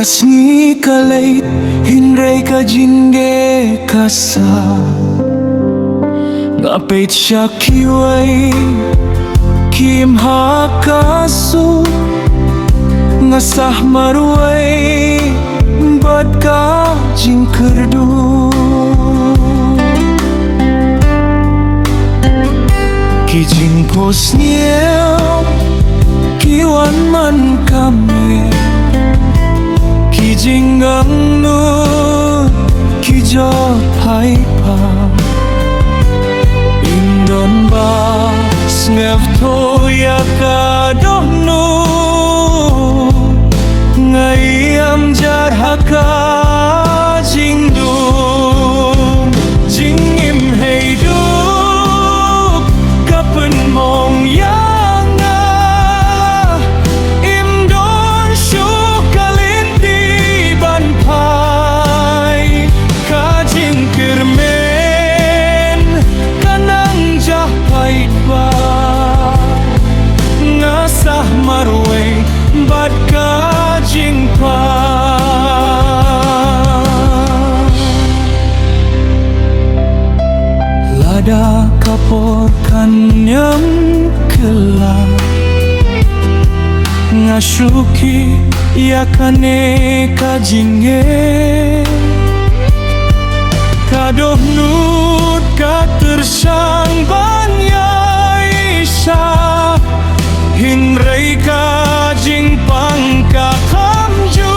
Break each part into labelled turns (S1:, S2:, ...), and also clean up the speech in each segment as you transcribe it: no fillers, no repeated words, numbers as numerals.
S1: Kasni kalait hinray ka jinde kasa ngapit siya kiway kim hakasu ngasah marway bad ka jingkerdu kijing posniel kiwan man kami kijing ang nun kijot hai pa indon ba snef to ya ka dohnu ngayam jar haka jingdu jingim heidu kapen mong yanga imdon syukalinti ban pai kajing kirmen kanang japai ba ngasah marwe bad kajing pa lada kapor kanyam kelam ngasuki yakane kajinge kadoh nut ka tersang banyai sa hinray kajing pangka kamju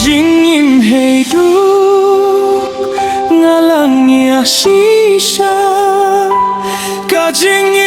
S1: jingim heiduk ngalang ya sisa kajing